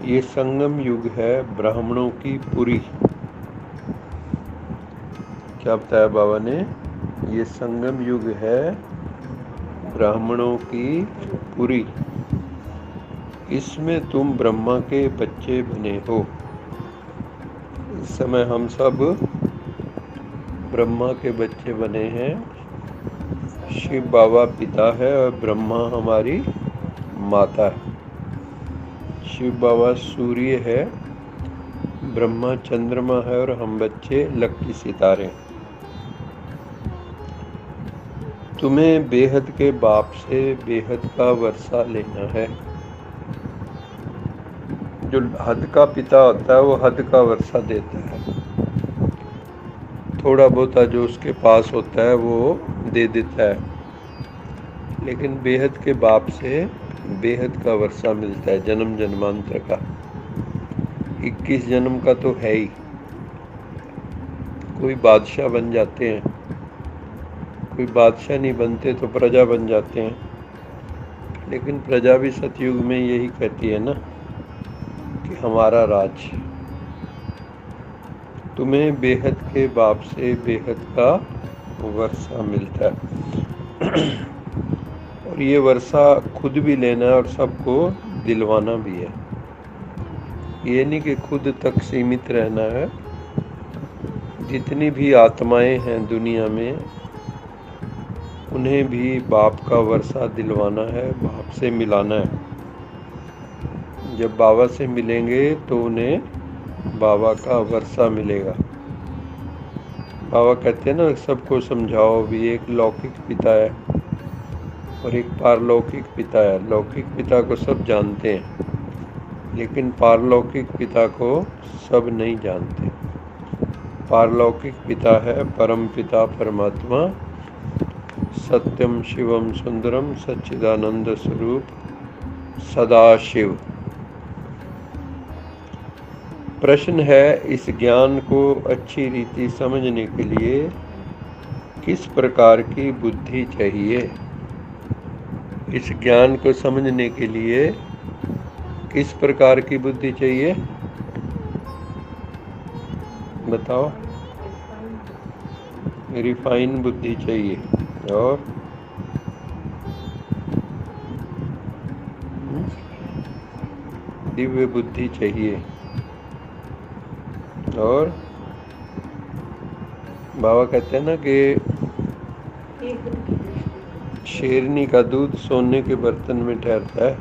ये संगम युग है ब्राह्मणों की पुरी। क्या बताया बाबा ने? ये संगम युग है ब्राह्मणों की पुरी। इसमें तुम ब्रह्मा के बच्चे बने हो। इस समय हम सब ब्रह्मा के बच्चे बने हैं। शिव बाबा पिता है और ब्रह्मा हमारी माता है। शिव बाबा सूर्य है, ब्रह्मा चंद्रमा है और हम बच्चे लकी सितारे। तुम्हें बेहद के बाप से बेहद का वर्षा लेना है। जो हद का पिता होता है वो हद का वर्षा देता है। थोड़ा बहुत जो उसके पास होता है वो दे देता है, लेकिन बेहद के बाप से बेहद का वर्षा मिलता है। जन्म जन्मांतर का 21 जन्म का तो है ही। कोई बादशाह बन जाते हैं, कोई बादशाह नहीं बनते तो प्रजा बन जाते हैं। लेकिन प्रजा भी सतयुग में यही कहती है ना कि हमारा राज। तुम्हें बेहद के बाप से बेहद का वर्षा मिलता है। और ये वर्षा खुद भी लेना है और सबको दिलवाना भी है। ये नहीं कि खुद तक सीमित रहना है। जितनी भी आत्माएं हैं दुनिया में उन्हें भी बाप का वर्षा दिलवाना है, बाप से मिलाना है। जब बाबा से मिलेंगे तो उन्हें बाबा का वर्षा मिलेगा। बाबा कहते हैं ना, सबको समझाओ भी। एक लौकिक पिता है और एक पारलौकिक पिता है। लौकिक पिता को सब जानते हैं, लेकिन पारलौकिक पिता को सब नहीं जानते। पारलौकिक पिता है परम पिता परमात्मा, सत्यम शिवम सुंदरम सच्चिदानंद स्वरूप सदाशिव। प्रश्न है, इस ज्ञान को अच्छी रीति समझने के लिए किस प्रकार की बुद्धि चाहिए? इस ज्ञान को समझने के लिए किस प्रकार की बुद्धि चाहिए? बताओ। रिफाइन बुद्धि चाहिए। और दिव्य बुद्धि चाहिए। और बाबा कहते हैं ना कि शेरनी का दूध सोने के बर्तन में ठहरता है।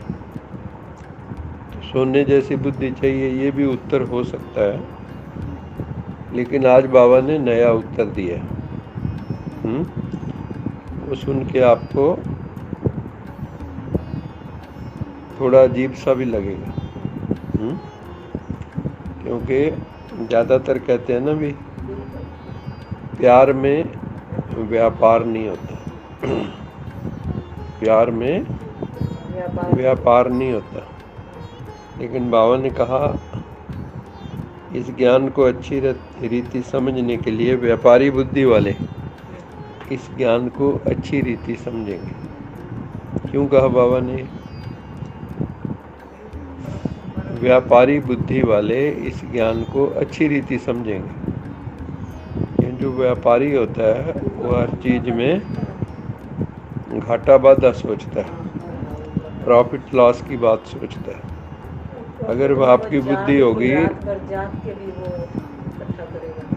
तो सोने जैसी बुद्धि चाहिए। ये भी उत्तर हो सकता है, लेकिन आज बाबा ने नया उत्तर दिया। वो सुन के आपको थोड़ा अजीब सा भी लगेगा। क्योंकि ज़्यादातर कहते हैं ना भी, प्यार में व्यापार नहीं होता। प्यार में व्यापार नहीं होता। लेकिन बाबा ने कहा, इस ज्ञान को अच्छी रीति समझने के लिए व्यापारी बुद्धि वाले इस ज्ञान को अच्छी रीति समझेंगे। क्यों कहा बाबा ने? व्यापारी बुद्धि वाले इस ज्ञान को अच्छी रीति समझेंगे। जो व्यापारी होता है वो हर चीज में घाटा बाधा सोचता है, प्रॉफिट लॉस की बात सोचता है। अगर आपकी बुद्धि होगी,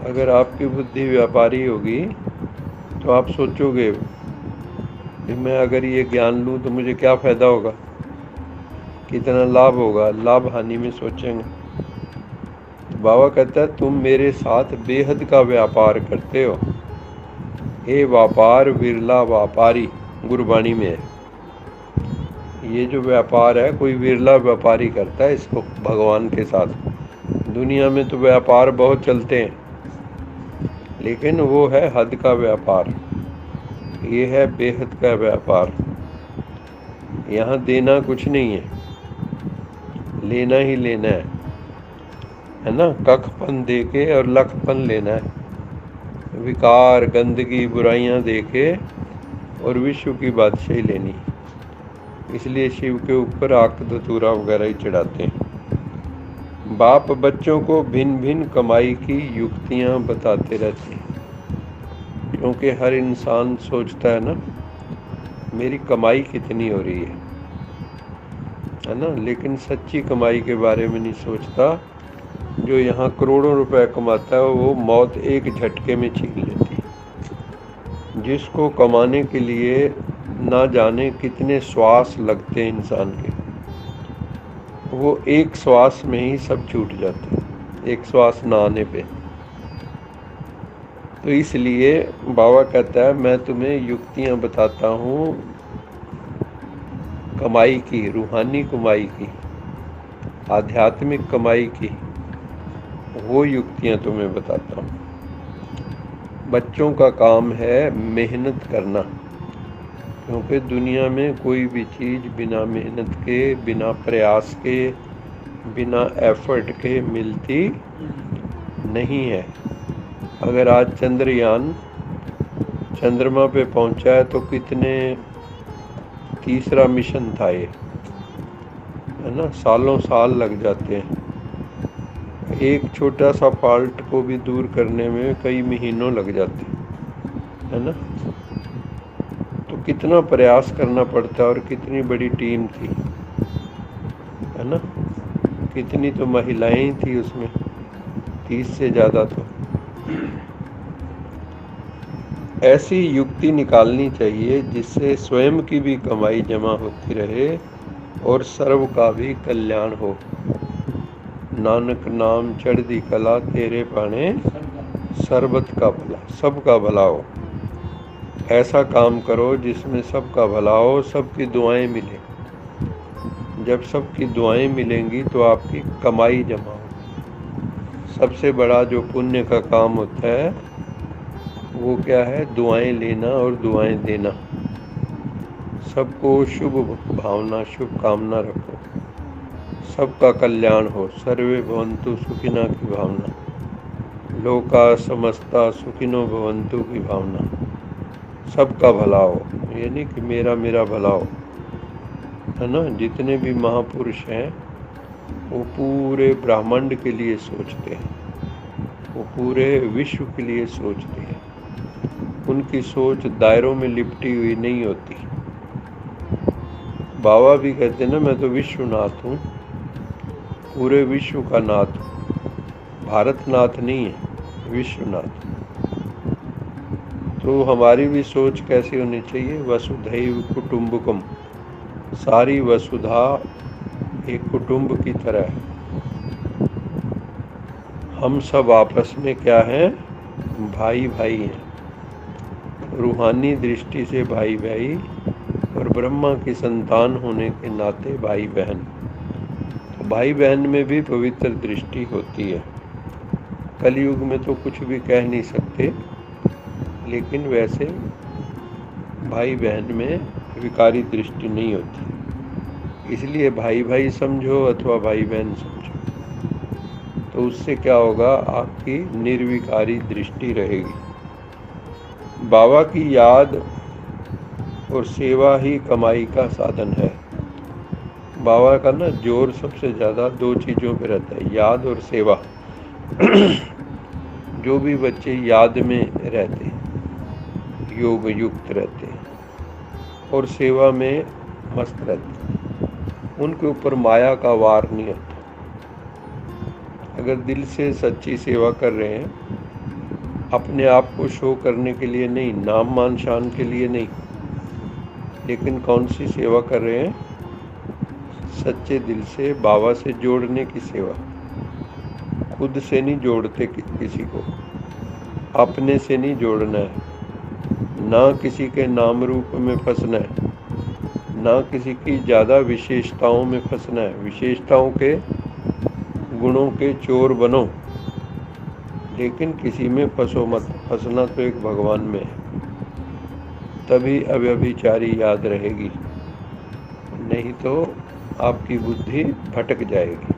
अगर आपकी बुद्धि व्यापारी होगी तो आप सोचोगे कि मैं अगर ये ज्ञान लूँ तो मुझे क्या फ़ायदा होगा, कितना लाभ होगा। लाभ हानि में सोचेंगे। तो बाबा कहता है, तुम मेरे साथ बेहद का व्यापार करते हो। ये व्यापार विरला व्यापारी गुरबाणी में है। ये जो व्यापार है कोई विरला व्यापारी करता है इसको भगवान के साथ। दुनिया में तो व्यापार बहुत चलते हैं, लेकिन वो है हद का व्यापार। ये है बेहद का व्यापार। यहाँ देना कुछ नहीं है, लेना ही लेना है ना। कखपन दे के और लखपन लेना है। विकार गंदगी बुराइयां दे के और विश्व की बादशाही लेनी। इसलिए शिव के ऊपर आक धतूरा वगैरह ही चढ़ाते हैं। बाप बच्चों को भिन्न भिन्न कमाई की युक्तियां बताते रहते हैं, क्योंकि हर इंसान सोचता है ना मेरी कमाई कितनी हो रही है ना, लेकिन सच्ची कमाई के बारे में नहीं सोचता। जो यहाँ करोड़ों रुपए कमाता है वो मौत एक झटके में छीन लेती है। जिसको कमाने के लिए ना जाने कितने श्वास लगते हैं इंसान के, वो एक श्वास में ही सब छूट जाते हैं, एक श्वास ना आने पे। तो इसलिए बाबा कहता है मैं तुम्हें युक्तियां बताता हूँ कमाई की, रूहानी कमाई की, आध्यात्मिक कमाई की, वो युक्तियां तुम्हें बताता हूँ। बच्चों का काम है मेहनत करना, क्योंकि दुनिया में कोई भी चीज़ बिना मेहनत के, बिना प्रयास के, बिना एफर्ट के मिलती नहीं है। अगर आज चंद्रयान चंद्रमा पे पहुंचा है तो कितने, तीसरा मिशन था ये, है ना, सालों साल लग जाते हैं। एक छोटा सा फॉल्ट को भी दूर करने में कई महीनों लग जाते हैं, है ना। तो कितना प्रयास करना पड़ता है और कितनी बड़ी टीम थी, है ना। कितनी तो महिलाएं थी उसमें, 30 से ज़्यादा। तो ऐसी युक्ति निकालनी चाहिए जिससे स्वयं की भी कमाई जमा होती रहे और सर्व का भी कल्याण हो। नानक नाम चढ़दी कला तेरे पाने सर्बत का भला, सबका भला हो। ऐसा काम करो जिसमें सबका भला हो, सबकी दुआएं मिले। जब सबकी दुआएं मिलेंगी तो आपकी कमाई जमा हो। सबसे बड़ा जो पुण्य का काम होता है वो क्या है? दुआएं लेना और दुआएं देना। सबको शुभ भावना, शुभ कामना रखो, सबका कल्याण हो। सर्वे भवन्तु सुखिना की भावना, लोका समस्ता सुखिनो भवन्तु की भावना, सबका भला हो। ये नहीं कि मेरा मेरा भला हो, है ना। जितने भी महापुरुष हैं वो पूरे ब्रह्मांड के लिए सोचते हैं, वो पूरे विश्व के लिए सोचते हैं। उनकी सोच दायरों में लिपटी हुई नहीं होती। बाबा भी कहते हैं ना, मैं तो विश्वनाथ हूँ, पूरे विश्व का नाथ हूँ। भारतनाथ नहीं है, विश्वनाथ। तो हमारी भी सोच कैसी होनी चाहिए? वसुधैव कुटुम्बकम, सारी वसुधा एक कुटुंब की तरह है। हम सब आपस में क्या हैं? भाई भाई हैं, रूहानी दृष्टि से भाई भाई, और ब्रह्मा की संतान होने के नाते भाई बहन। तो भाई बहन में भी पवित्र दृष्टि होती है। कलयुग में तो कुछ भी कह नहीं सकते, लेकिन वैसे भाई बहन में विकारी दृष्टि नहीं होती। इसलिए भाई भाई समझो अथवा भाई बहन समझो, तो उससे क्या होगा? आपकी निर्विकारी दृष्टि रहेगी। बाबा की याद और सेवा ही कमाई का साधन है। बाबा का ना जोर सबसे ज़्यादा दो चीज़ों पे रहता है, याद और सेवा। जो भी बच्चे याद में रहते हैं, योग युक्त रहते हैं और सेवा में मस्त रहते हैं, उनके ऊपर माया का वार नहीं होता। अगर दिल से सच्ची सेवा कर रहे हैं, अपने आप को शो करने के लिए नहीं, नाम मान शान के लिए नहीं, लेकिन कौन सी सेवा कर रहे हैं? सच्चे दिल से बाबा से जोड़ने की सेवा। खुद से नहीं जोड़ते किसी को, अपने से नहीं जोड़ना है, ना किसी के नाम रूप में फंसना है, ना किसी की ज़्यादा विशेषताओं में फंसना है। विशेषताओं के, गुणों के चोर बनो, लेकिन किसी में फंसो मत। फंसना तो एक भगवान में है, तभी अव्यभिचारी याद रहेगी, नहीं तो आपकी बुद्धि भटक जाएगी।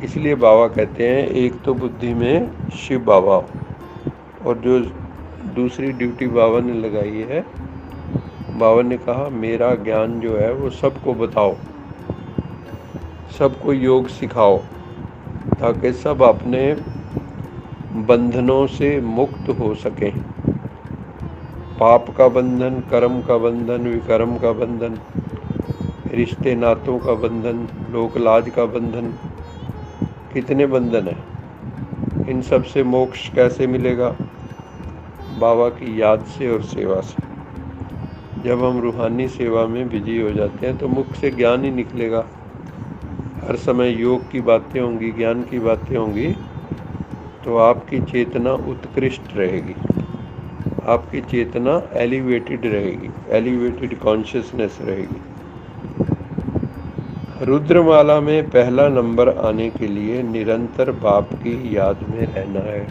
इसलिए बाबा कहते हैं एक तो बुद्धि में शिव बाबा, और जो दूसरी ड्यूटी बाबा ने लगाई है बाबा ने कहा मेरा ज्ञान जो है वो सबको बताओ, सबको योग सिखाओ, ताकि सब अपने बंधनों से मुक्त हो सकें। पाप का बंधन, कर्म का बंधन, विकर्म का बंधन, रिश्ते नातों का बंधन, लोक लाज का बंधन, कितने बंधन है। इन सब से मोक्ष कैसे मिलेगा? बाबा की याद से और सेवा से। जब हम रूहानी सेवा में बिजी हो जाते हैं तो मुख से ज्ञान ही निकलेगा। हर समय योग की बातें होंगी, ज्ञान की बातें होंगी, तो आपकी चेतना उत्कृष्ट रहेगी, आपकी चेतना एलिवेटेड रहेगी, एलिवेटेड कॉन्शियसनेस रहेगी। रुद्रमाला में पहला नंबर आने के लिए निरंतर बाप की याद में रहना है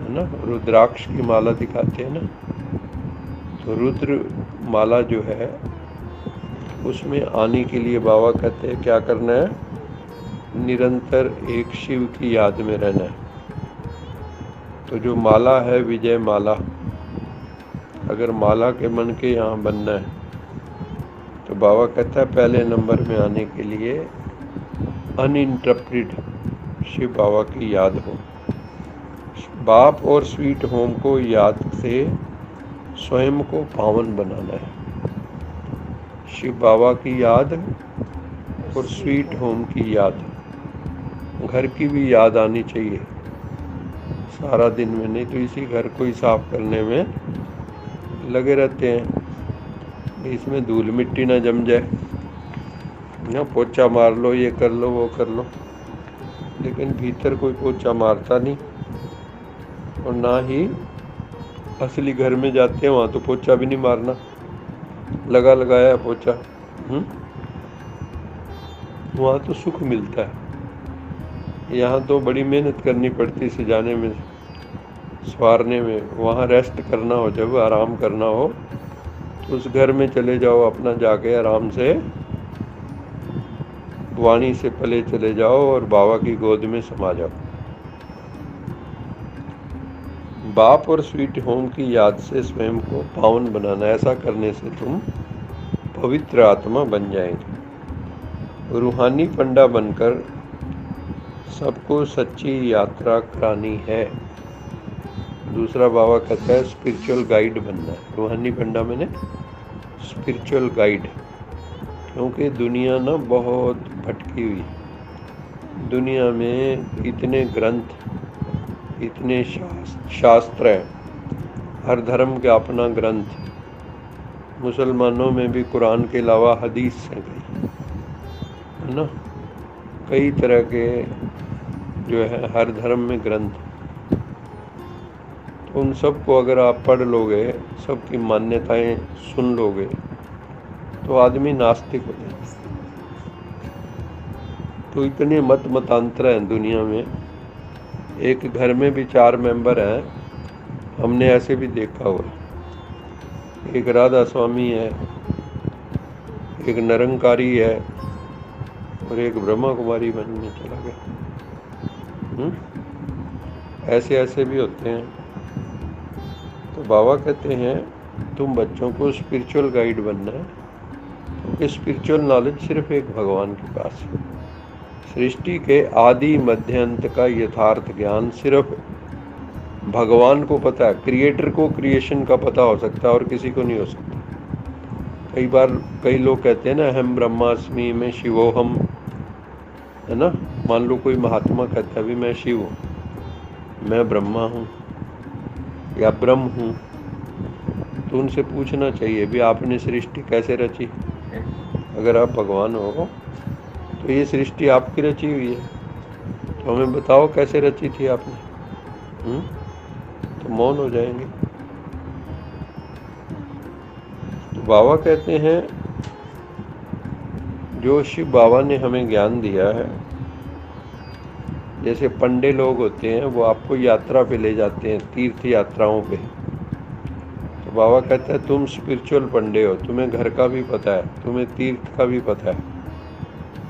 ना। रुद्राक्ष की माला दिखाते हैं ना, तो रुद्र माला जो है उसमें आने के लिए बाबा कहते हैं क्या करना है? निरंतर एक शिव की याद में रहना है। तो जो माला है विजय माला, अगर माला के मन के यहाँ बनना है तो बाबा कहता है पहले नंबर में आने के लिए अनइंटरप्टेड शिव बाबा की याद हो। बाप और स्वीट होम को याद से स्वयं को पावन बनाना है। शिव बाबा की याद और स्वीट होम की याद, घर की भी याद आनी चाहिए सारा दिन में, नहीं तो इसी घर को ही साफ करने में लगे रहते हैं। इसमें धूल मिट्टी ना जम जाए ना, पोछा मार लो, ये कर लो, वो कर लो, लेकिन भीतर कोई पोछा मारता नहीं। और ना ही असली घर में जाते हैं वहाँ तो पोछा भी नहीं मारना, लगा लगाया है पोछा। वहाँ तो सुख मिलता है, यहाँ तो बड़ी मेहनत करनी पड़ती सजाने में, संवारने में। वहाँ रेस्ट करना हो, जब आराम करना हो तो उस घर में चले जाओ, अपना जाके आराम से वाणी से पले चले जाओ और बाबा की गोद में समा जाओ। बाप और स्वीट होम की याद से स्वयं को पावन बनाना, ऐसा करने से तुम पवित्र आत्मा बन जाएंगे। रूहानी पंडा बनकर सबको सच्ची यात्रा करानी है। दूसरा बाबा कहता है स्पिरिचुअल गाइड बनना है। रूहानी पंडा मैंने स्पिरिचुअल गाइड, क्योंकि दुनिया ना बहुत भटकी हुई। दुनिया में इतने ग्रंथ, इतने शास्त्र हैं, हर धर्म का अपना ग्रंथ। मुसलमानों में भी कुरान के अलावा हदीस हैं कई, है ना, कई तरह के जो है हर धर्म में ग्रंथ। तो उन सब को अगर आप पढ़ लोगे, सबकी मान्यताएं सुन लोगे, तो आदमी नास्तिक हो जाता है। तो इतने मतांतर हैं दुनिया में। एक घर में भी 4 मेंबर हैं, हमने ऐसे भी देखा हुआ। एक राधा स्वामी है, एक निरंकारी है और एक ब्रह्मा कुमारी बनने चला गया। ऐसे ऐसे भी होते हैं। तो बाबा कहते हैं तुम बच्चों को स्पिरिचुअल गाइड बनना है, क्योंकि स्पिरिचुअल नॉलेज सिर्फ एक भगवान के पास है। सृष्टि के आदि मध्य अंत का यथार्थ ज्ञान सिर्फ भगवान को पता है। क्रिएटर को क्रिएशन का पता हो सकता है और किसी को नहीं हो सकता। कई बार कई लोग कहते हैं ना हम ब्रह्मास्मि, मैं शिवोहम, है ना। मान लो कोई महात्मा कहता है भी मैं शिव हूँ, मैं ब्रह्मा हूँ या ब्रह्म हूँ, तो उनसे पूछना चाहिए भी आपने सृष्टि कैसे रची। अगर आप भगवान हो तो ये सृष्टि आपकी रची हुई है, तो हमें बताओ कैसे रची थी आपने। तो मौन हो जाएंगे। तो बाबा कहते हैं जो शिव बाबा ने हमें ज्ञान दिया है, जैसे पंडे लोग होते हैं वो आपको यात्रा पे ले जाते हैं, तीर्थ यात्राओं पे। तो बाबा कहता है तुम स्पिरिचुअल पंडे हो, तुम्हें घर का भी पता है, तुम्हें तीर्थ का भी पता है,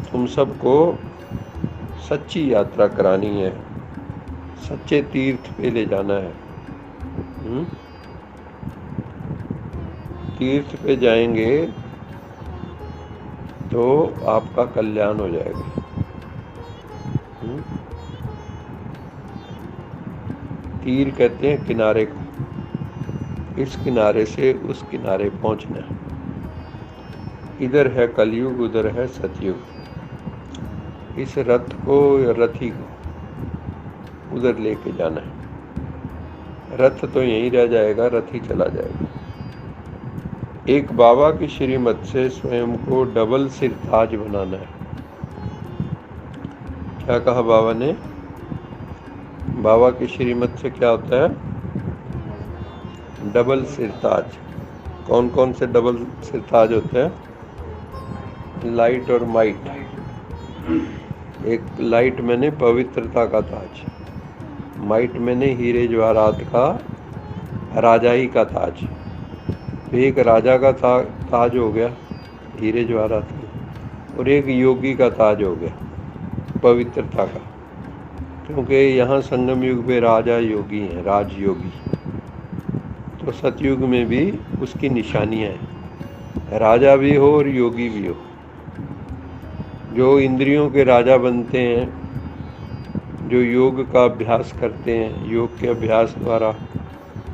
तुम सबको सच्ची यात्रा करानी है, सच्चे तीर्थ पे ले जाना है। तीर्थ पे जाएंगे तो आपका कल्याण हो जाएगा। तीर कहते हैं किनारे को, इस किनारे से उस किनारे पहुंचना है। इधर है कलयुग, उधर है सतयुग। इस रथ को या रथी को उधर लेके जाना है। रथ तो यहीं रह जाएगा, रथी चला जाएगा। एक बाबा की श्रीमत से स्वयं को डबल सिरताज बनाना है। क्या कहा बाबा ने? बाबा की श्रीमत से क्या होता है? डबल सिरताज। कौन कौन से डबल सिरताज होते हैं? लाइट और माइट। एक लाइट मैंने पवित्रता का ताज, माइट मैंने हीरे जवाहरात का राजाई का ताज। एक राजा का ताज हो गया हीरे जवाहरात, और एक योगी का ताज हो गया पवित्रता का। क्योंकि यहाँ संगम युग में राजा योगी हैं, राजयोगी। तो सतयुग में भी उसकी निशानियाँ हैं, राजा भी हो और योगी भी हो। जो इंद्रियों के राजा बनते हैं, जो योग का अभ्यास करते हैं, योग के अभ्यास द्वारा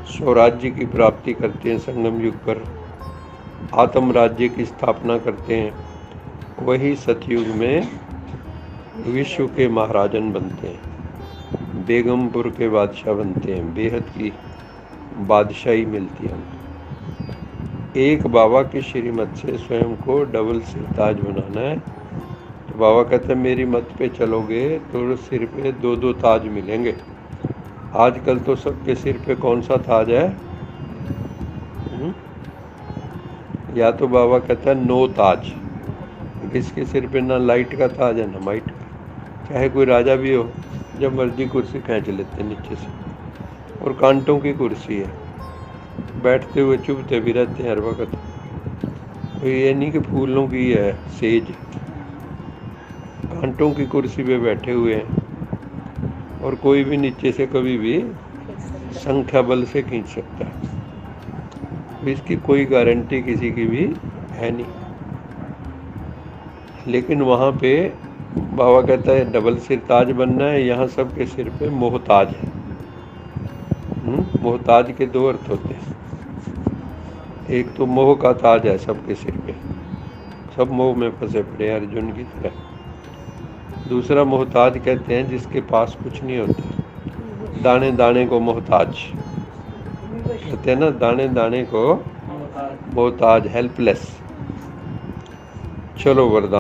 स्वराज्य की प्राप्ति करते हैं, संगम युग पर आत्म राज्य की स्थापना करते हैं, वही सतयुग में विश्व के महाराजन बनते हैं, बेगमपुर के बादशाह बनते हैं, बेहद की बादशाही मिलती है। एक बाबा की श्रीमत से स्वयं को डबल सिरताज बनाना है। तो बाबा कहते हैं मेरी मत पे चलोगे तो सिर पे दो दो ताज मिलेंगे। आजकल तो सबके सिर पे कौन सा ताज है? या तो बाबा कहता है नो ताज। किसके सिर पे ना लाइट का ताज है ना माइट का। चाहे कोई राजा भी हो, जब मर्जी कुर्सी खींच लेते हैं नीचे से, और कांटों की कुर्सी है, बैठते हुए चुभते भी रहते हैं हर वक्त। तो ये नहीं कि फूलों की है सेज, कांटों की कुर्सी पे बैठे हुए हैं, और कोई भी नीचे से कभी भी संख्या बल से खींच सकता है। इसकी कोई गारंटी किसी की भी है नहीं। लेकिन वहाँ पे बाबा कहता है डबल सिर ताज बनना है। यहाँ सबके सिर पे मोहताज है। मोहताज के दो अर्थ होते हैं। एक तो मोह का ताज है सबके सिर पे, सब मोह में फंसे पड़े अर्जुन की तरह। दूसरा मोहताज कहते हैं जिसके पास कुछ नहीं होता, दाने दाने को मोहताज कहते हैं ना, दाने दाने को मोहताज, हेल्पलेस। चलो वरदान।